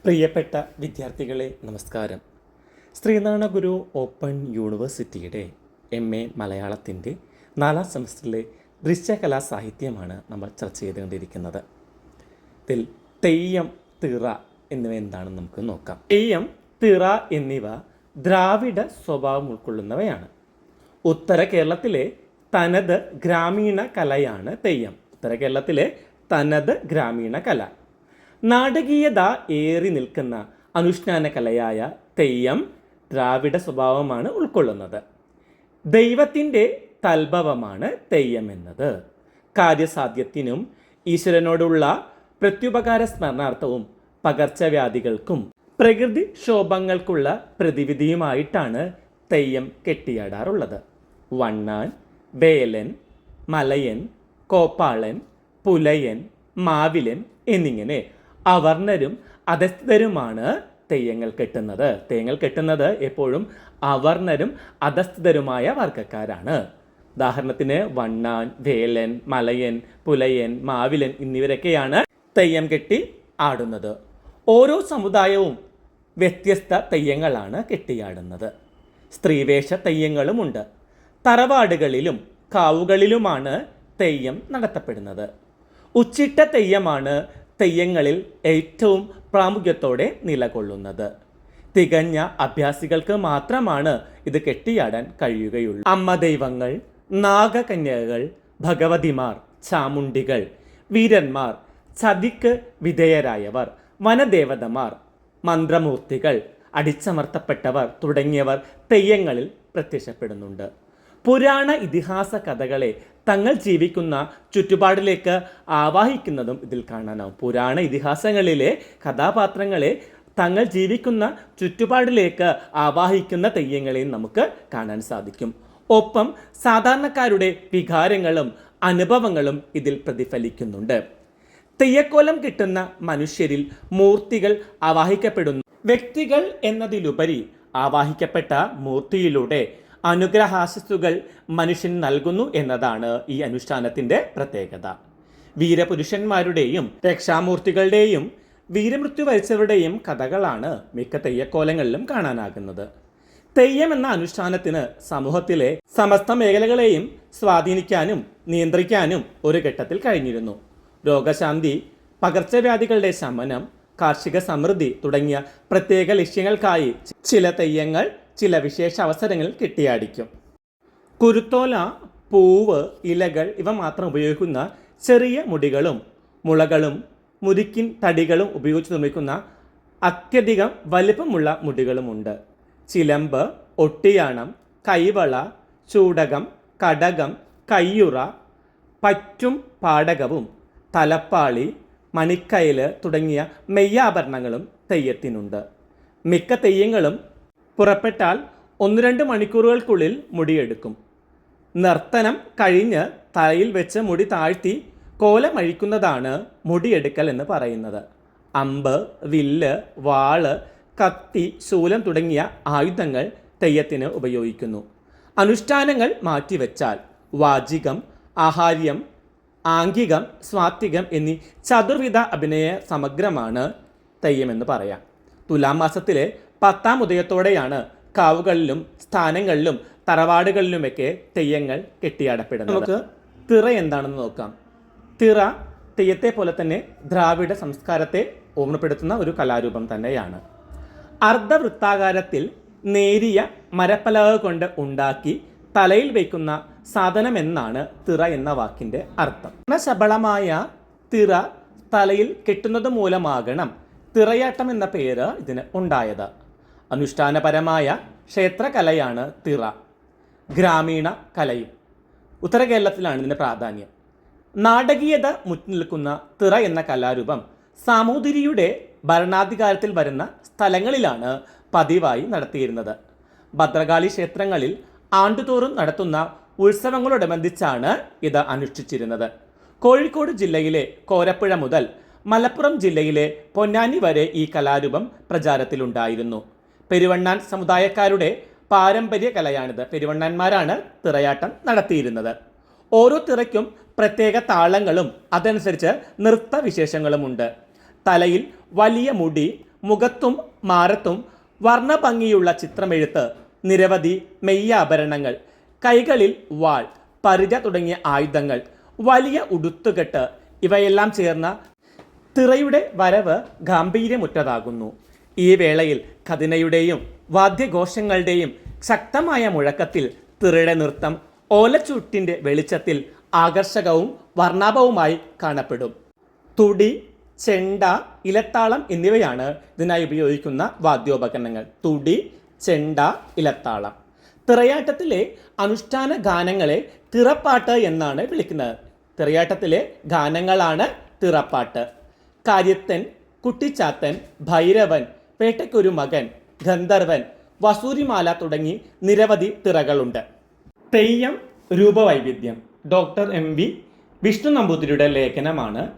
പ്രിയപ്പെട്ട വിദ്യാർത്ഥികളെ നമസ്കാരം. ശ്രീനാരായണ ഗുരു ഓപ്പൺ യൂണിവേഴ്സിറ്റിയുടെ MA മലയാളത്തിൻ്റെ 4ാം സെമസ്റ്ററിലെ ദൃശ്യകലാ സാഹിത്യമാണ് നമ്മൾ ചർച്ച ചെയ്തുകൊണ്ടിരിക്കുന്നത്. ഇതിൽ തെയ്യം, തിറ എന്നിവ എന്താണെന്ന് നമുക്ക് നോക്കാം. തെയ്യം, തിറ എന്നിവ ദ്രാവിഡ സ്വഭാവം ഉൾക്കൊള്ളുന്നവയാണ്. ഉത്തര കേരളത്തിലെ തനത് ഗ്രാമീണ കലയാണ് തെയ്യം. ഉത്തര കേരളത്തിലെ തനത് ഗ്രാമീണ കല. നാടകീയത ഏറി നിൽക്കുന്ന അനുഷ്ഠാന കലയായ തെയ്യം ദ്രാവിഡ സ്വഭാവമാണ് ഉൾക്കൊള്ളുന്നത്. ദൈവത്തിൻ്റെ തൽഭവമാണ് തെയ്യം എന്നത്. കാര്യസാധ്യത്തിനും ഈശ്വരനോടുള്ള പ്രത്യുപകാര സ്മരണാർത്ഥവും പകർച്ചവ്യാധികൾക്കും പ്രകൃതിക്ഷോഭങ്ങൾക്കുള്ള പ്രതിവിധിയുമായിട്ടാണ് തെയ്യം കെട്ടിയാടാറുള്ളത്. വണ്ണാൻ, വേലൻ, മലയൻ, കോപ്പാളൻ, പുലയൻ, മാവിലൻ എന്നിങ്ങനെ അവർണരും അധസ്ഥിതരുമാണ് തെയ്യങ്ങൾ കെട്ടുന്നത്. തെയ്യങ്ങൾ കെട്ടുന്നത് എപ്പോഴും അവർണരും അധസ്ഥിതരുമായ വർഗ്ഗക്കാരാണ്. ഉദാഹരണത്തിന് വണ്ണാൻ, വേലൻ, മലയൻ, പുലയൻ, മാവിലൻ എന്നിവരൊക്കെയാണ് തെയ്യം കെട്ടി ആടുന്നത്. ഓരോ സമുദായവും വ്യത്യസ്ത തെയ്യങ്ങളാണ് കെട്ടിയാടുന്നത്. സ്ത്രീവേഷ തെയ്യങ്ങളുമുണ്ട്. തറവാടുകളിലും കാവുകളിലുമാണ് തെയ്യം നടത്തപ്പെടുന്നത്. ഉച്ചിട്ട തെയ്യമാണ് തെയ്യങ്ങളിൽ ഏറ്റവും പ്രാമുഖ്യത്തോടെ നിലകൊള്ളുന്നത്. തികഞ്ഞ അഭ്യാസികൾക്ക് മാത്രമാണ് ഇത് കെട്ടിയാടാൻ കഴിയുകയുള്ളൂ. അമ്മ ദൈവങ്ങൾ, നാഗകന്യകകൾ, ഭഗവതിമാർ, ചാമുണ്ടികൾ, വീരന്മാർ, ചതിക്ക് വിധേയരായവർ, വനദേവതമാർ, മന്ത്രമൂർത്തികൾ, അടിച്ചമർത്തപ്പെട്ടവർ തുടങ്ങിയവർ തെയ്യങ്ങളിൽ പ്രത്യക്ഷപ്പെടുന്നുണ്ട്. പുരാണ ഇതിഹാസ കഥകളെ തങ്ങൾ ജീവിക്കുന്ന ചുറ്റുപാടിലേക്ക് ആവാഹിക്കുന്നതും ഇതിൽ കാണാനാവും. പുരാണ ഇതിഹാസങ്ങളിലെ കഥാപാത്രങ്ങളെ തങ്ങൾ ജീവിക്കുന്ന ചുറ്റുപാടിലേക്ക് ആവാഹിക്കുന്ന തെയ്യങ്ങളെയും നമുക്ക് കാണാൻ സാധിക്കും. ഒപ്പം സാധാരണക്കാരുടെ വികാരങ്ങളും അനുഭവങ്ങളും ഇതിൽ പ്രതിഫലിക്കുന്നുണ്ട്. തെയ്യക്കോലം കിട്ടുന്ന മനുഷ്യരിൽ മൂർത്തികൾ ആവാഹിക്കപ്പെടുന്നു. വ്യക്തികൾ എന്നതിലുപരി ആവാഹിക്കപ്പെട്ട മൂർത്തിയിലൂടെ അനുഗ്രഹാശസ്സുകൾ മനുഷ്യൻ നൽകുന്നു എന്നതാണ് ഈ അനുഷ്ഠാനത്തിൻ്റെ പ്രത്യേകത. വീരപുരുഷന്മാരുടെയും രക്ഷാമൂർത്തികളുടെയും വീരമൃത്യു വരിച്ചവരുടെയും കഥകളാണ് മിക്ക തെയ്യക്കോലങ്ങളിലും കാണാനാകുന്നത്. തെയ്യം എന്ന അനുഷ്ഠാനത്തിന് സമൂഹത്തിലെ സമസ്ത മേഖലകളെയും സ്വാധീനിക്കാനും നിയന്ത്രിക്കാനും ഒരു ഘട്ടത്തിൽ കഴിഞ്ഞിരുന്നു. രോഗശാന്തി, പകർച്ചവ്യാധികളുടെ ശമനം, കാർഷിക സമൃദ്ധി തുടങ്ങിയ പ്രത്യേക ലക്ഷ്യങ്ങൾക്കായി ചില തെയ്യങ്ങൾ ചില വിശേഷ അവസരങ്ങളിൽ കെട്ടിയാടിക്കും. കുരുത്തോല, പൂവ്, ഇലകൾ ഇവ മാത്രം ഉപയോഗിക്കുന്ന ചെറിയ മുടികളും മുളകളും മുരിക്കിൻ തടികളും ഉപയോഗിച്ച് നിർമ്മിക്കുന്ന അത്യധികം വലിപ്പമുള്ള മുടികളുമുണ്ട്. ചിലമ്പ്, ഒട്ടിയാണം, കൈവള, ചൂടകം, കടകം, കയ്യുറ, പറ്റും പാടകവും തലപ്പാളി, മണിക്കയൽ തുടങ്ങിയ മെയ്യാഭരണങ്ങളും തെയ്യത്തിനുണ്ട്. മിക്ക തെയ്യങ്ങളും പുറപ്പെട്ടാൽ 1-2 മണിക്കൂറുകൾക്കുള്ളിൽ മുടിയെടുക്കും. നർത്തനം കഴിഞ്ഞ് തലയിൽ വെച്ച് മുടി താഴ്ത്തി കോലമഴിക്കുന്നതാണ് മുടിയെടുക്കൽ എന്ന് പറയുന്നത്. അമ്പ്, വില്ല്, വാള്, കത്തി, ശൂലം തുടങ്ങിയ ആയുധങ്ങൾ തെയ്യത്തിന് ഉപയോഗിക്കുന്നു. അനുഷ്ഠാനങ്ങൾ മാറ്റിവെച്ചാൽ വാചികം, ആഹാര്യം, ആംഗികം, സ്വാത്വികം എന്നീ ചതുർവിധ അഭിനയ സമഗ്രമാണ് തെയ്യമെന്ന് പറയാം. തുലാം മാസത്തിലെ 10ാം ഉദയത്തോടെയാണ് കാവുകളിലും സ്ഥാനങ്ങളിലും തറവാടുകളിലുമൊക്കെ തെയ്യങ്ങൾ കെട്ടിയാടപ്പെടുന്നത്. നമുക്ക് തിറ എന്താണെന്ന് നോക്കാം. തിറ തെയ്യത്തെ പോലെ തന്നെ ദ്രാവിഡ സംസ്കാരത്തെ ഓർമ്മപ്പെടുത്തുന്ന ഒരു കലാരൂപം തന്നെയാണ്. അർദ്ധവൃത്താകാരത്തിൽ നേരിയ മരപ്പലക കൊണ്ട് ഉണ്ടാക്കി തലയിൽ വയ്ക്കുന്ന സാധനമെന്നാണ് തിറ എന്ന വാക്കിൻ്റെ അർത്ഥം. ശബളമായ തിറ തലയിൽ കെട്ടുന്നത് മൂലമാകണം തിറയാട്ടം എന്ന പേര് ഇതിന് ഉണ്ടായത്. അനുഷ്ഠാനപരമായ ക്ഷേത്രകലയാണ് തിറ. ഗ്രാമീണ കലയും ഉത്തര കേരളത്തിലാണ് ഇതിൻ്റെ പ്രാധാന്യം. നാടകീയത മുറ്റി നിൽക്കുന്ന തിറ എന്ന കലാരൂപം സാമൂതിരിയുടെ ഭരണാധികാരത്തിൽ വരുന്ന സ്ഥലങ്ങളിലാണ് പതിവായി നടത്തിയിരുന്നത്. ഭദ്രകാളി ക്ഷേത്രങ്ങളിൽ ആണ്ടുതോറും നടത്തുന്ന ഉത്സവങ്ങളോടനുബന്ധിച്ചാണ് ഇത് അനുഷ്ഠിച്ചിരുന്നത്. കോഴിക്കോട് ജില്ലയിലെ കോരപ്പുഴ മുതൽ മലപ്പുറം ജില്ലയിലെ പൊന്നാനി വരെ ഈ കലാരൂപം പ്രചാരത്തിലുണ്ടായിരുന്നു. പെരുവണ്ണാൻ സമുദായക്കാരുടെ പാരമ്പര്യ കലയാണിത്. പെരുവണ്ണാന്മാരാണ് തിറയാട്ടം നടത്തിയിരുന്നത്. ഓരോ തിറയ്ക്കും പ്രത്യേക താളങ്ങളും അതനുസരിച്ച് നൃത്തവിശേഷങ്ങളുമുണ്ട്. തലയിൽ വലിയ മുടി, മുഖത്തും മാറത്തും വർണ്ണഭംഗിയുള്ള ചിത്രമെഴുത്ത്, നിരവധി മെയ്യാഭരണങ്ങൾ, കൈകളിൽ വാൾ, പരിച തുടങ്ങിയ ആയുധങ്ങൾ, വലിയ ഉടുത്തുകെട്ട് ഇവയെല്ലാം ചേർന്ന തിറയുടെ വരവ് ഗാംഭീര്യമുറ്റതാകുന്നു. ഈ വേളയിൽ കതിനയുടെയും വാദ്യഘോഷങ്ങളുടെയും ശക്തമായ മുഴക്കത്തിൽ തിറയുടെ നൃത്തം ഓലച്ചൂട്ടിൻ്റെ വെളിച്ചത്തിൽ ആകർഷകവും വർണ്ണാഭവുമായി കാണപ്പെടും. തുടി, ചെണ്ട, ഇലത്താളം എന്നിവയാണ് ഇതിനായി ഉപയോഗിക്കുന്ന വാദ്യോപകരണങ്ങൾ. തുടി, ചെണ്ട, ഇലത്താളം. തിറയാട്ടത്തിലെ അനുഷ്ഠാന ഗാനങ്ങളെ തിറപ്പാട്ട് എന്നാണ് വിളിക്കുന്നത്. തിറയാട്ടത്തിലെ ഗാനങ്ങളാണ് തിറപ്പാട്ട്. കാര്യത്തൻ, കുട്ടിച്ചാത്തൻ, ഭൈരവൻ, പേട്ടയ്ക്കൊരു മകൻ, ഗന്ധർവൻ, വസൂരിമാല തുടങ്ങി നിരവധി തിറകളുണ്ട്. തെയ്യം രൂപവൈവിധ്യം. ഡോക്ടർ MV വിഷ്ണു നമ്പൂതിരിയുടെ ലേഖനമാണ്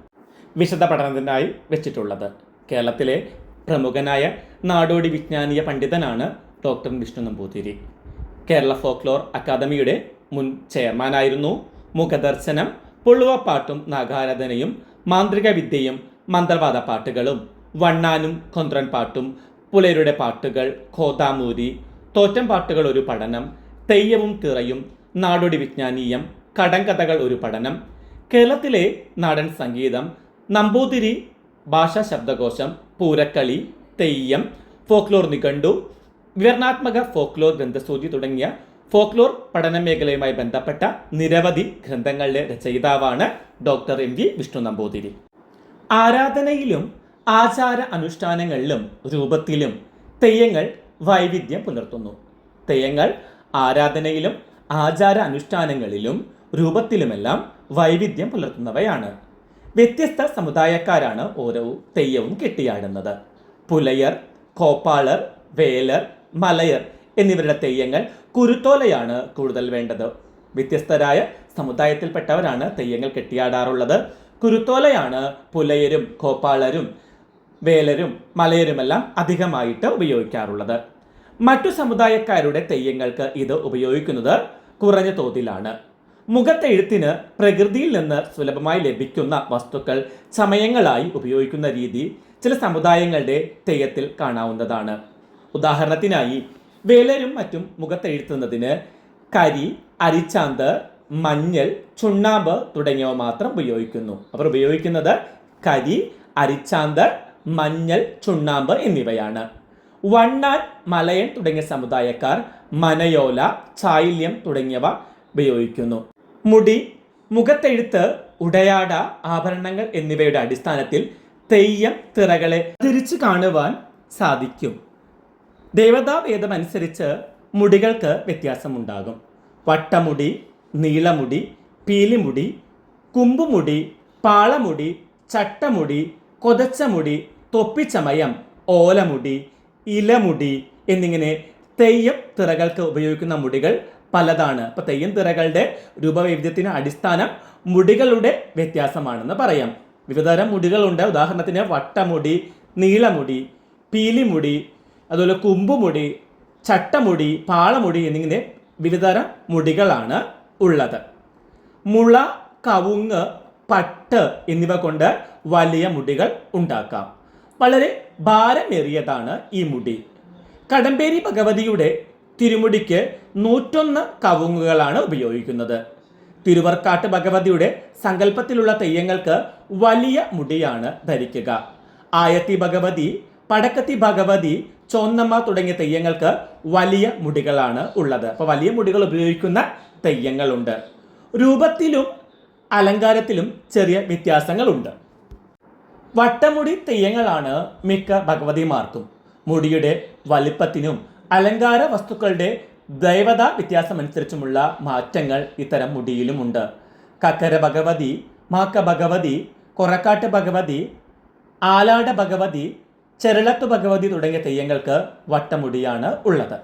വിശദ പഠനത്തിനായി വെച്ചിട്ടുള്ളത്. കേരളത്തിലെ പ്രമുഖനായ നാടോടി വിജ്ഞാനീയ പണ്ഡിതനാണ് ഡോക്ടർ വിഷ്ണു നമ്പൂതിരി. കേരള ഫോക്ലോർ അക്കാദമിയുടെ മുൻ ചെയർമാനായിരുന്നു. മുഖദർശനം, പുള്ളുവപ്പാട്ടും നാഗാരാധനയും മാന്ത്രിക വിദ്യയും മന്ത്രവാദ പാട്ടുകളും വണ്ണാനും കൊന്ത്രൻ പാട്ടും പുലയരുടെ പാട്ടുകൾ, ഖോദാമൂരി, തോറ്റം പാട്ടുകൾ ഒരു പഠനം, തെയ്യവും തിറയും, നാടോടി വിജ്ഞാനീയം, കടങ്കഥകൾ ഒരു പഠനം, കേരളത്തിലെ നാടൻ സംഗീതം, നമ്പൂതിരി ഭാഷാ ശബ്ദകോശം, പൂരക്കളി, തെയ്യം, ഫോക്ലോർ നിഘണ്ടു, വിവരണാത്മക ഫോക്ലോർ ഗ്രന്ഥസൂചി തുടങ്ങിയ ഫോക്ലോർ പഠന മേഖലയുമായി ബന്ധപ്പെട്ട നിരവധി ഗ്രന്ഥങ്ങളുടെ രചയിതാവാണ് ഡോക്ടർ MV വിഷ്ണു നമ്പൂതിരി. ആരാധനയിലും ആചാര അനുഷ്ഠാനങ്ങളിലും രൂപത്തിലും തെയ്യങ്ങൾ വൈവിധ്യം പുലർത്തുന്നു. തെയ്യങ്ങൾ ആരാധനയിലും ആചാര അനുഷ്ഠാനങ്ങളിലും രൂപത്തിലുമെല്ലാം വൈവിധ്യം പുലർത്തുന്നവയാണ്. വ്യത്യസ്ത സമുദായക്കാരാണ് ഓരോ തെയ്യവും കെട്ടിയാടുന്നത്. പുലയർ, കോപ്പാളർ, വേലർ, മലയർ എന്നിവരുടെ തെയ്യങ്ങൾ കുരുത്തോലയാണ് കൂടുതൽ വേണ്ടത്. വ്യത്യസ്തരായ സമുദായത്തിൽപ്പെട്ടവരാണ് തെയ്യങ്ങൾ കെട്ടിയാടാറുള്ളത്. കുരുത്തോലയാണ് പുലയരും കോപ്പാളരും വേലരും മലയരുമെല്ലാം അധികമായിട്ട് ഉപയോഗിക്കാറുള്ളത്. മറ്റു സമുദായക്കാരുടെ തെയ്യങ്ങൾക്ക് ഇത് ഉപയോഗിക്കുന്നത് കുറഞ്ഞ തോതിലാണ്. മുഖത്തെഴുത്തിന് പ്രകൃതിയിൽ നിന്ന് സുലഭമായി ലഭിക്കുന്ന വസ്തുക്കൾ ചമയങ്ങളായി ഉപയോഗിക്കുന്ന രീതി ചില സമുദായങ്ങളുടെ തെയ്യത്തിൽ കാണാവുന്നതാണ്. ഉദാഹരണത്തിനായി വേലരും മറ്റും മുഖത്തെഴുത്തുന്നതിന് കരി, അരിച്ചാന്ത്, മഞ്ഞൾ, ചുണ്ണാമ്പ് തുടങ്ങിയവ മാത്രം ഉപയോഗിക്കുന്നു. അവർ ഉപയോഗിക്കുന്നത് കരി, അരിച്ചാന്ത്, മഞ്ഞൾ, ചുണ്ണാമ്പ് എന്നിവയാണ്. വണ്ണാൻ, മലയൻ തുടങ്ങിയ സമുദായക്കാർ മനയോല, ചായില്യം തുടങ്ങിയവ ഉപയോഗിക്കുന്നു. മുടി, മുഖത്തെഴുത്ത്, ഉടയാട, ആഭരണങ്ങൾ എന്നിവയുടെ അടിസ്ഥാനത്തിൽ തെയ്യം തിറകളെ തിരിച്ചു കാണുവാൻ സാധിക്കും. ദേവതാവേദം അനുസരിച്ച് മുടികൾക്ക് വ്യത്യാസമുണ്ടാകും. വട്ടമുടി, നീളമുടി, പീലിമുടി, കുമ്പുമുടി, പാളമുടി, ചട്ടമുടി, കൊതച്ചമുടി, തൊപ്പിച്ചമയം, ഓലമുടി, ഇലമുടി എന്നിങ്ങനെ തെയ്യം തിറകൾക്ക് ഉപയോഗിക്കുന്ന മുടികൾ പലതാണ്. അപ്പോൾ തെയ്യം തിറകളുടെ രൂപവൈവിധ്യത്തിന് അടിസ്ഥാനം മുടികളുടെ വ്യത്യാസമാണെന്ന് പറയാം. വിവിധതരം മുടികളുണ്ട്. ഉദാഹരണത്തിന് വട്ടമുടി, നീളമുടി, പീലിമുടി, അതുപോലെ കുമ്പുമുടി, ചട്ടമുടി, പാളമുടി എന്നിങ്ങനെ വിവിധതരം മുടികളാണ് ഉള്ളത്. മുള, കവുങ്ങ്, പട്ട് എന്നിവ കൊണ്ട് വലിയ മുടികൾ ഉണ്ടാക്കാം. വളരെ ഭാരമേറിയതാണ് ഈ മുടി. കടമ്പേരി ഭഗവതിയുടെ തിരുമുടിക്ക് 101 കവുങ്ങുകളാണ് ഉപയോഗിക്കുന്നത്. തിരുവർക്കാട്ട് ഭഗവതിയുടെ സങ്കല്പത്തിലുള്ള തെയ്യങ്ങൾക്ക് വലിയ മുടിയാണ് ധരിക്കുക. ആയത്തി ഭഗവതി, പടക്കത്തി ഭഗവതി, ചോന്നമ്മ തുടങ്ങിയ തെയ്യങ്ങൾക്ക് വലിയ മുടികളാണ് ഉള്ളത്. അപ്പോൾ വലിയ മുടികൾ ഉപയോഗിക്കുന്ന തെയ്യങ്ങളുണ്ട്. രൂപത്തിലും അലങ്കാരത്തിലും ചെറിയ വ്യത്യാസങ്ങളുണ്ട്. വട്ടമുടി തെയ്യങ്ങളാണ് മിക്ക ഭഗവതിമാർക്കും. മുടിയുടെ വലിപ്പത്തിനും അലങ്കാര വസ്തുക്കളുടെ ദൈവത വ്യത്യാസമനുസരിച്ചുമുള്ള മാറ്റങ്ങൾ ഇത്തരം മുടിയിലുമുണ്ട്. കക്കര ഭഗവതി, മാക്ക ഭഗവതി, കൊറക്കാട്ട് ഭഗവതി, ആലാട ഭഗവതി, ചെരളത്തു ഭഗവതി തുടങ്ങിയ തെയ്യങ്ങൾക്ക് വട്ടമുടിയാണ് ഉള്ളത്.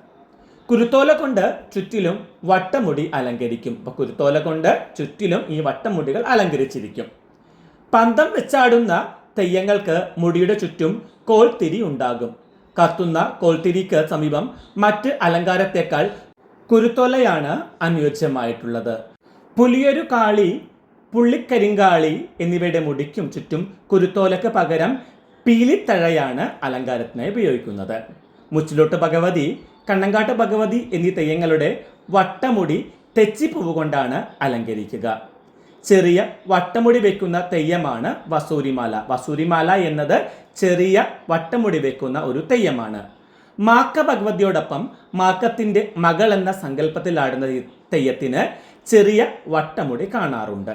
കുരുത്തോല കൊണ്ട് ചുറ്റിലും വട്ടമുടി അലങ്കരിക്കും. അപ്പോൾ കുരുത്തോല കൊണ്ട് ചുറ്റിലും ഈ വട്ടമുടികൾ അലങ്കരിച്ചിരിക്കും. പന്തം വെച്ചാടുന്ന തെയ്യങ്ങൾക്ക് മുടിയുടെ ചുറ്റും കോൽത്തിരി ഉണ്ടാകും. കത്തുന്ന കോൽത്തിരിക്ക് സമീപം മറ്റ് അലങ്കാരത്തേക്കാൾ കുരുത്തോലയാണ് അനുയോജ്യമായിട്ടുള്ളത്. പുലിയൊരു കാളി, പുള്ളിക്കരിങ്കാളി എന്നിവയുടെ മുടിക്കും ചുറ്റും കുരുത്തോലയ്ക്ക് പകരം പീലിത്തഴയാണ് അലങ്കാരത്തിനായി ഉപയോഗിക്കുന്നത്. മുച്ചിലോട്ട് ഭഗവതി, കണ്ണങ്കാട്ട് ഭഗവതി എന്നീ തെയ്യങ്ങളുടെ വട്ടമുടി തെച്ചിപ്പൂവ് കൊണ്ടാണ് അലങ്കരിക്കുക. ചെറിയ വട്ടമുടി വെക്കുന്ന തെയ്യമാണ് വസൂരിമാല. വസൂരിമാല എന്നത് ചെറിയ വട്ടമുടി വെക്കുന്ന ഒരു തെയ്യമാണ്. മാക്ക ഭഗവതിയോടൊപ്പം മാക്കത്തിൻ്റെ മകൾ എന്ന സങ്കല്പത്തിലാടുന്ന ഈ തെയ്യത്തിന് ചെറിയ വട്ടമുടി കാണാറുണ്ട്.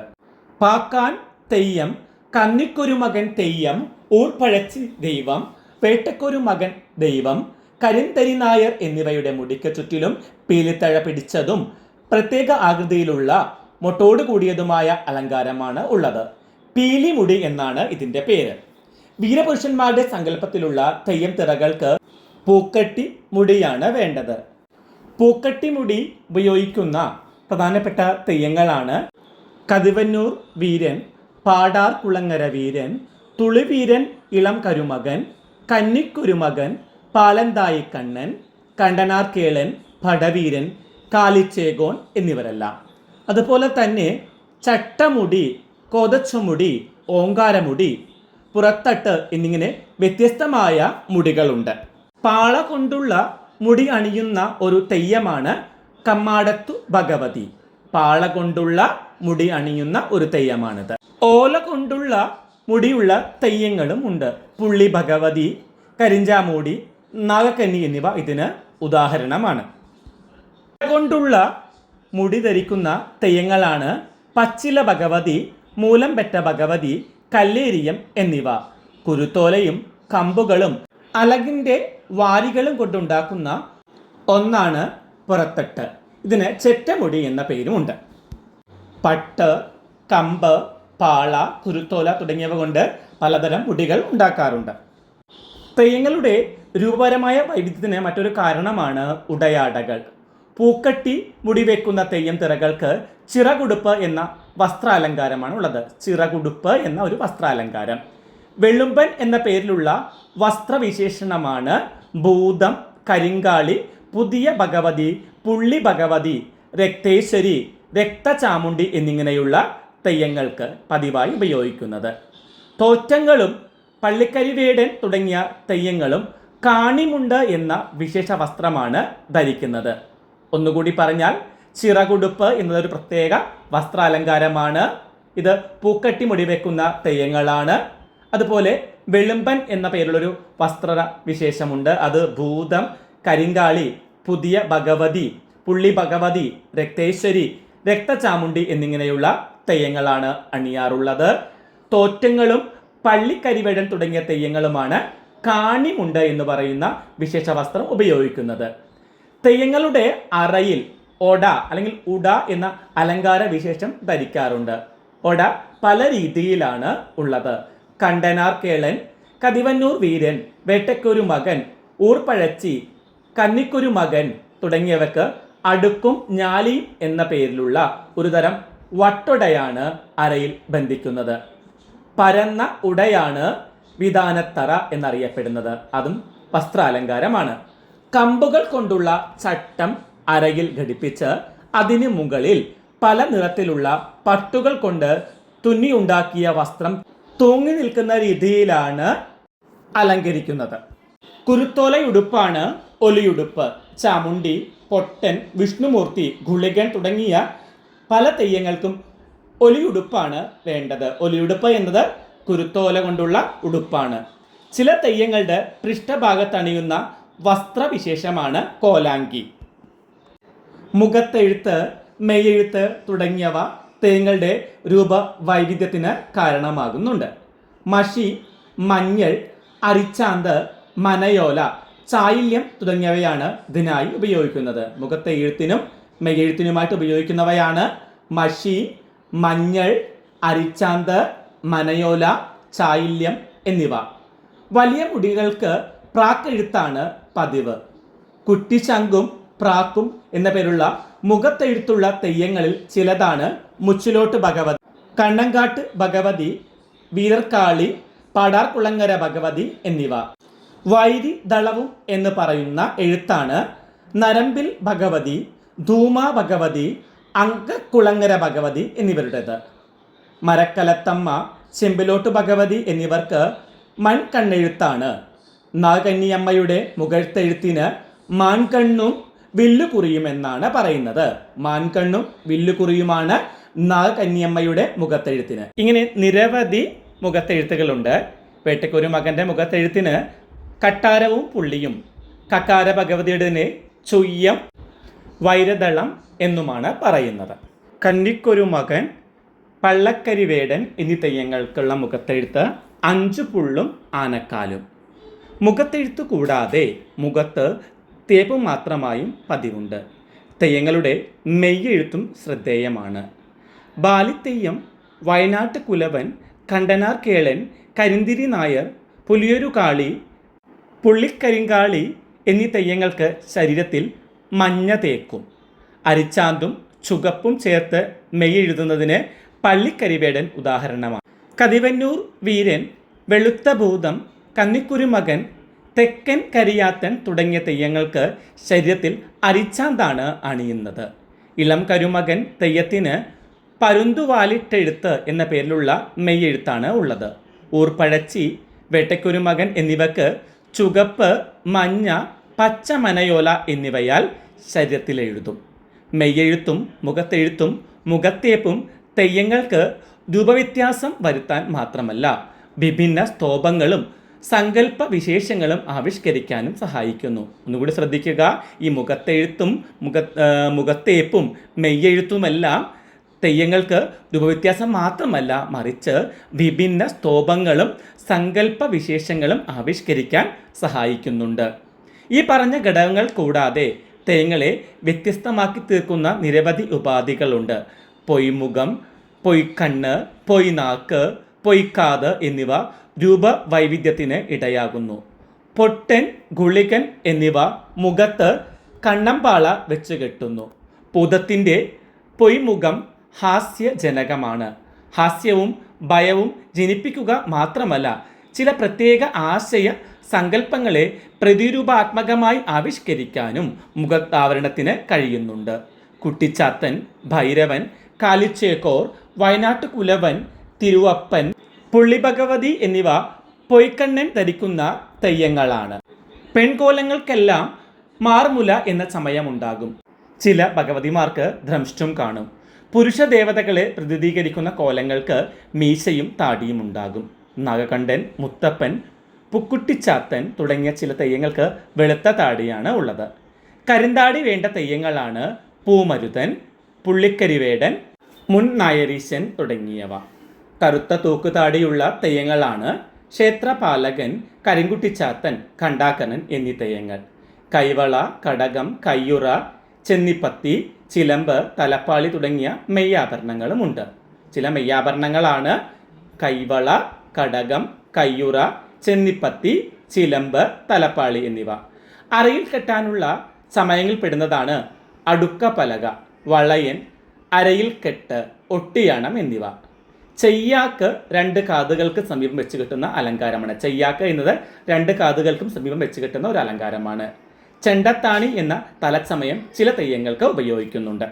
പാക്കാൻ തെയ്യം, കന്നിക്കൊരു മകൻ തെയ്യം, ഊർപ്പഴച്ചി ദൈവം, വേട്ടക്കൊരു മകൻ ദൈവം, കരിന്തരി നായർ എന്നിവയുടെ മുടിക്ക് ചുറ്റിലും പീലിത്തഴ പിടിച്ചതും പ്രത്യേക ആകൃതിയിലുള്ള മൊട്ടോട് കൂടിയതുമായ അലങ്കാരമാണ് ഉള്ളത്. പീലിമുടി എന്നാണ് ഇതിൻ്റെ പേര്. വീരപുരുഷന്മാരുടെ സങ്കല്പത്തിലുള്ള തെയ്യം തിറകൾക്ക് പൂക്കട്ടി മുടിയാണ് വേണ്ടത്. പൂക്കട്ടി മുടി ഉപയോഗിക്കുന്ന പ്രധാനപ്പെട്ട തെയ്യങ്ങളാണ് കതിവന്നൂർ വീരൻ, പാടാർ കുളങ്ങര വീരൻ, തുളിവീരൻ ഇളം കരുമകൻ, കന്നിക്കുരുമകൻ, പാലന്തായി കണ്ണൻ, കണ്ടനാർ കേളൻ, ഭടവീരൻ, കാലിച്ചേകോൻ എന്നിവരെല്ലാം. അതുപോലെ തന്നെ ചട്ടമുടി, കോതച്ചുമുടി, ഓങ്കാരമുടി, പുറത്തട്ട് എന്നിങ്ങനെ വ്യത്യസ്തമായ മുടികളുണ്ട്. പാള കൊണ്ടുള്ള മുടി അണിയുന്ന ഒരു തെയ്യമാണ് കമ്മാടത്തു ഭഗവതി. പാള കൊണ്ടുള്ള മുടി അണിയുന്ന ഒരു തെയ്യമാണിത്. ഓല കൊണ്ടുള്ള മുടിയുള്ള തെയ്യങ്ങളും ഉണ്ട്. പുള്ളി ഭഗവതി, കരിഞ്ചാമൂടി, നാഗക്കന്നി എന്നിവ ഇതിന് ഉദാഹരണമാണ്. കൊണ്ടുള്ള മുടി ധരിക്കുന്ന തെയ്യങ്ങളാണ് പച്ചില ഭഗവതി, മൂലംപെറ്റ ഭഗവതി, കല്ലേരിയം എന്നിവ. കുരുത്തോലയും കമ്പുകളും അലകിൻ്റെ വാരികളും കൊണ്ടുണ്ടാക്കുന്ന ഒന്നാണ് പുറത്തട്ട്. ഇതിന് ചെറ്റമുടി എന്ന പേരുമുണ്ട്. പട്ട്, കമ്പ്, പാള, കുരുത്തോല തുടങ്ങിയവ കൊണ്ട് പലതരം മുടികൾ ഉണ്ടാക്കാറുണ്ട്. തെയ്യങ്ങളുടെ രൂപപരമായ വൈവിധ്യത്തിന് മറ്റൊരു കാരണമാണ് ഉടയാടകൾ. പൂക്കട്ടി മുടി വെക്കുന്ന തെയ്യം തിറകൾക്ക് ചിറകുടുപ്പ് എന്ന വസ്ത്രാലങ്കാരമാണ് ഉള്ളത്. ചിറകുടുപ്പ് എന്ന ഒരു വസ്ത്രാലങ്കാരം. വെള്ളുമ്പൻ എന്ന പേരിലുള്ള വസ്ത്രവിശേഷണമാണ് ഭൂതം, കരിങ്കാളി, പുതിയ ഭഗവതി, പുള്ളി ഭഗവതി, രക്തേശ്വരി, രക്തചാമുണ്ടി എന്നിങ്ങനെയുള്ള തെയ്യങ്ങൾക്ക് പതിവായി ഉപയോഗിക്കുന്നത്. തോറ്റങ്ങളും പള്ളിക്കരിവേടൻ തുടങ്ങിയ തെയ്യങ്ങളും കാണിമുണ്ട് എന്ന വിശേഷ വസ്ത്രമാണ് ധരിക്കുന്നത്. ഒന്നുകൂടി പറഞ്ഞാൽ ചിറകുടുപ്പ് എന്നതൊരു പ്രത്യേക വസ്ത്രാലങ്കാരമാണ്. ഇത് പൂക്കട്ടി മുടി വെക്കുന്ന തെയ്യങ്ങളാണ്. അതുപോലെ വെളുമ്പൻ എന്ന പേരുള്ളൊരു വസ്ത്ര വിശേഷമുണ്ട്. അത് ഭൂതം, കരിങ്കാളി, പുതിയ ഭഗവതി, പുള്ളി ഭഗവതി, രക്തേശ്വരി, രക്തചാമുണ്ടി എന്നിങ്ങനെയുള്ള തെയ്യങ്ങളാണ് അണിയാറുള്ളത്. തോറ്റങ്ങളും പള്ളിക്കരിവേടൻ തുടങ്ങിയ തെയ്യങ്ങളുമാണ് കാണിമുണ്ട് എന്ന് പറയുന്ന വിശേഷ വസ്ത്രം ഉപയോഗിക്കുന്നത്. തെയ്യങ്ങളുടെ അറയിൽ ഒട അല്ലെങ്കിൽ ഉട എന്ന അലങ്കാര വിശേഷം ധരിക്കാറുണ്ട്. ഒട പല രീതിയിലാണ് ഉള്ളത്. കണ്ടനാർ കേളൻ, കതിവന്നൂർ വീരൻ, വേട്ടക്കൊരു മകൻ, ഊർപ്പഴച്ചി, കന്നിക്കൊരു മകൻ തുടങ്ങിയവർക്ക് അടുക്കും ഞാലിയും എന്ന പേരിലുള്ള ഒരു തരം വട്ടൊടയാണ് അരയിൽ ബന്ധിക്കുന്നത്. പരന്ന ഉടയാണ് വിധാനത്തറ എന്നറിയപ്പെടുന്നത്. അതും വസ്ത്രാലങ്കാരമാണ്. കമ്പുകൾ കൊണ്ടുള്ള ചട്ടം അരയിൽ ഘടിപ്പിച്ച് അതിന് മുകളിൽ പല നിറത്തിലുള്ള പട്ടുകൾ കൊണ്ട് തുന്നിയുണ്ടാക്കിയ വസ്ത്രം തൂങ്ങി നിൽക്കുന്ന രീതിയിലാണ് അലങ്കരിക്കുന്നത്. കുരുത്തോലയുടുപ്പാണ് ഒലിയുടുപ്പ്. ചാമുണ്ടി, പൊട്ടൻ, വിഷ്ണുമൂർത്തി, ഗുളികൻ തുടങ്ങിയ പല തെയ്യങ്ങൾക്കും ഒലിയുടുപ്പാണ് വേണ്ടത്. ഒലിയുടുപ്പ് എന്നത് കുരുത്തോല കൊണ്ടുള്ള ഉടുപ്പാണ്. ചില തെയ്യങ്ങളുടെ പൃഷ്ഠഭാഗത്തണിയുന്ന വസ്ത്രവിശേഷമാണ് കോലാങ്കി. മുഖത്തെഴുത്ത്, മെയ്യെഴുത്ത് തുടങ്ങിയവ തെയ്യങ്ങളുടെ രൂപ വൈവിധ്യത്തിന് കാരണമാകുന്നുണ്ട്. മഷി, മഞ്ഞൾ, അരിച്ചാന്ത്, മനയോല, ചായില്യം തുടങ്ങിയവയാണ് ഇതിനായി ഉപയോഗിക്കുന്നത്. മുഖത്തെ എഴുത്തിനും മെയ്യെഴുത്തിനുമായിട്ട് ഉപയോഗിക്കുന്നവയാണ് മഷി, മഞ്ഞൾ, അരിച്ചാന്ത്, മനയോല, ചായില്യം എന്നിവ. വലിയ മുടികൾക്ക് പ്രാക്കെഴുത്താണ് പതിവ്. കുട്ടിശങ്കും പ്രാക്കും എന്ന പേരുള്ള മുഖത്തെഴുത്തുള്ള തെയ്യങ്ങളിൽ ചിലതാണ് മുച്ചിലോട്ട് ഭഗവതി, കണ്ണങ്കാട്ട് ഭഗവതി, വീരർക്കാളി, പാടാർകുളങ്ങര ഭഗവതി എന്നിവ. വൈരി ദളവും എന്ന് പറയുന്ന എഴുത്താണ് നരമ്പിൽ ഭഗവതി, ധൂമാ ഭഗവതി, അങ്കക്കുളങ്ങര ഭഗവതി എന്നിവരുടേത്. മരക്കലത്തമ്മ, ചെമ്പിലോട്ട് ഭഗവതി എന്നിവർക്ക് മൺകണ്ണെഴുത്താണ്. നാഗകന്യമ്മയുടെ മുഖത്തെഴുത്തിന് മാൻകണ്ണും വില്ലുകുറിയുമെന്നാണ് പറയുന്നത്. മാൻകണ്ണും വില്ലുകുറിയുമാണ് നാഗകന്യമ്മയുടെ മുഖത്തെഴുത്തിന്. ഇങ്ങനെ നിരവധി മുഖത്തെഴുത്തുകളുണ്ട്. വേട്ടക്കൊരു മകൻ്റെ മുഖത്തെഴുത്തിന് കട്ടാരവും പുള്ളിയും, കക്കാര ഭഗവതിയുടെ ചുയ്യം, വൈരദളം എന്നുമാണ് പറയുന്നത്. കന്നിക്കൊരു മകൻ, പള്ളക്കരിവേടൻ എന്നീ തെയ്യങ്ങൾക്കുള്ള മുഖത്തെഴുത്ത് 5 പുള്ളും ആനക്കാലും. മുഖത്തെഴുത്ത് കൂടാതെ മുഖത്ത് തേപ്പ് മാത്രമായും പതിവുണ്ട്. തെയ്യങ്ങളുടെ മെയ്യെഴുത്തും ശ്രദ്ധേയമാണ്. ബാലിത്തെയ്യം, വയനാട്ട് കുലവൻ, കണ്ടനാർ കേളൻ, കരിന്തിരി നായർ, പുലിയൊരുകാളി, പുള്ളിക്കരിങ്കാളി എന്നീ തെയ്യങ്ങൾക്ക് ശരീരത്തിൽ മഞ്ഞ തേക്കും. അരിച്ചാന്തും ചുകപ്പും ചേർത്ത് മെയ്യെഴുതുന്നതിന് പള്ളിക്കരിവേടൻ ഉദാഹരണമാണ്. കതിവന്നൂർ വീരൻ, വെളുത്ത ഭൂതം, കന്നിക്കുരുമകൻ, തെക്കൻ കരിയാത്തൻ തുടങ്ങിയ തെയ്യങ്ങൾക്ക് ശരീരത്തിൽ അരിച്ചാന്താണ് അണിയുന്നത്. ഇളം കരുമകൻ തെയ്യത്തിന് പരുന്തുവാലിട്ടെഴുത്ത് എന്ന പേരിലുള്ള മെയ്യെഴുത്താണ് ഉള്ളത്. ഊർപ്പഴച്ചി, വേട്ടക്കുരുമകൻ എന്നിവക്ക് ചുകപ്പ്, മഞ്ഞ, പച്ച മനയോല എന്നിവയാൽ ശരീരത്തിൽ എഴുതും. മെയ്യെഴുത്തും മുഖത്തെഴുത്തും മുഖത്തേപ്പും തെയ്യങ്ങൾക്ക് രൂപവ്യത്യാസം വരുത്താൻ മാത്രമല്ല വിഭിന്ന സ്തോഭങ്ങളും സങ്കല്പ വിശേഷങ്ങളും ആവിഷ്കരിക്കാനും സഹായിക്കുന്നു. ഒന്നുകൂടി ശ്രദ്ധിക്കുക, ഈ മുഖത്തെഴുത്തും മുഖത്തേപ്പും മെയ്യെഴുത്തുമെല്ലാം തെയ്യങ്ങൾക്ക് രൂപവ്യത്യാസം മാത്രമല്ല, മറിച്ച് വിഭിന്ന സ്തോഭങ്ങളും സങ്കല്പ വിശേഷങ്ങളും ആവിഷ്കരിക്കാൻ സഹായിക്കുന്നുണ്ട്. ഈ പറഞ്ഞ ഘടകങ്ങൾ കൂടാതെ തെയ്യങ്ങളെ വ്യത്യസ്തമാക്കി തീർക്കുന്ന നിരവധി ഉപാധികളുണ്ട്. പൊയ്മുഖം, പൊയ്ക്കണ്ണ്, പൊയ്നാക്ക്, പൊയ്ക്കാത് എന്നിവ രൂപവൈവിധ്യത്തിന് ഇടയാകുന്നു. പൊട്ടൻ, ഗുളികൻ എന്നിവ മുഖത്ത് കണ്ണമ്പാള വെച്ച് കെട്ടുന്നു. പൂതത്തിൻ്റെ പൊയ്മുഖം ഹാസ്യജനകമാണ്. ഹാസ്യവും ഭയവും ജനിപ്പിക്കുക മാത്രമല്ല, ചില പ്രത്യേക ആശയ സങ്കല്പങ്ങളെ പ്രതിരൂപാത്മകമായി ആവിഷ്കരിക്കാനും മുഖത്താവരണത്തിന് കഴിയുന്നുണ്ട്. കുട്ടിച്ചാത്തൻ, ഭൈരവൻ, കാലിച്ചേക്കോർ, വയനാട്ട് കുലവൻ, തിരുവപ്പൻ, പുള്ളിഭഗവതി എന്നിവ പൊയ്ക്കണ്ണൻ ധരിക്കുന്ന തെയ്യങ്ങളാണ്. പെൺകോലങ്ങൾക്കെല്ലാം മാർമുല എന്ന ചമയമുണ്ടാകും. ചില ഭഗവതിമാർക്ക് ധംഷ്ട്രം കാണും. പുരുഷ ദേവതകളെ പ്രതിനിധീകരിക്കുന്ന കോലങ്ങൾക്ക് മീശയും താടിയും ഉണ്ടാകും. നാഗകണ്ഠൻ, മുത്തപ്പൻ, പുക്കുട്ടിച്ചാത്തൻ തുടങ്ങിയ ചില തെയ്യങ്ങൾക്ക് വെളുത്ത താടിയാണ് ഉള്ളത്. കരിന്താടി വേണ്ട തെയ്യങ്ങളാണ് പൂമരുതൻ, പുള്ളിക്കരിവേടൻ, മുൻ നായരീശൻ തുടങ്ങിയവ. കറുത്ത തൂക്കുതാടിയുള്ള തെയ്യങ്ങളാണ് ക്ഷേത്രപാലകൻ, കരിങ്കുട്ടിച്ചാത്തൻ, ഖണ്ടാക്കനൻ എന്നീ തെയ്യങ്ങൾ. കൈവള, കടകം, കയ്യുറ, ചെന്നിപ്പത്തി, ചിലമ്പ്, തലപ്പാളി തുടങ്ങിയ മെയ്യാഭരണങ്ങളുമുണ്ട്. ചില മെയ്യാഭരണങ്ങളാണ് കൈവള, കടകം, കയ്യുറ, ചെന്നിപ്പത്തി, ചിലമ്പ്, തലപ്പാളി എന്നിവ. അരയിൽ കെട്ടാനുള്ള സമയങ്ങളിൽ പെടുന്നതാണ് അടുക്കപ്പലക, വളയൻ, അരയിൽ കെട്ട്, ഒട്ടിയാണം എന്നിവ. ചെയ്യാക്ക് 2 കാതുകൾക്ക് സമീപം വെച്ച് കിട്ടുന്ന അലങ്കാരമാണ്. ചെയ്യാക്ക് എന്നത് 2 കാതുകൾക്കും സമീപം വെച്ച് കിട്ടുന്ന ഒരു അലങ്കാരമാണ്. ചെണ്ടത്താണി എന്ന തലച്ചമയം ചില തെയ്യങ്ങൾക്ക് ഉപയോഗിക്കുന്നുണ്ട്.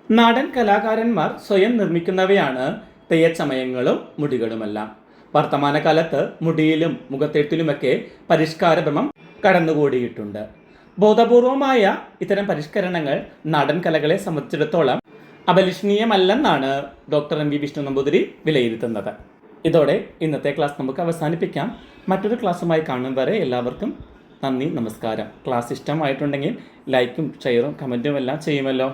നാടൻ കലാകാരന്മാർ സ്വയം നിർമ്മിക്കുന്നവയാണ് തെയ്യച്ചമയങ്ങളും മുടികളുമെല്ലാം. വർത്തമാനകാലത്ത് മുടിയിലും മുഖത്തെഴുത്തിലുമൊക്കെ പരിഷ്കാരഭ്രമം കടന്നുകൂടിയിട്ടുണ്ട്. ബോധപൂർവമായ ഇത്തരം പരിഷ്കരണങ്ങൾ നാടൻ കലകളെ സംബന്ധിച്ചിടത്തോളം അപലഷണീയമല്ലെന്നാണ് doctor M V Vishnu Namboothiri വിലയിരുത്തുന്നത്. ഇതോടെ ഇന്നത്തെ ക്ലാസ് നമുക്ക് അവസാനിപ്പിക്കാം. മറ്റൊരു ക്ലാസ്സുമായി കാണും വരെ എല്ലാവർക്കും നന്ദി, നമസ്കാരം. ക്ലാസ് ഇഷ്ടമായിട്ടുണ്ടെങ്കിൽ ലൈക്കും ഷെയറും കമൻറ്റും എല്ലാം ചെയ്യുമല്ലോ.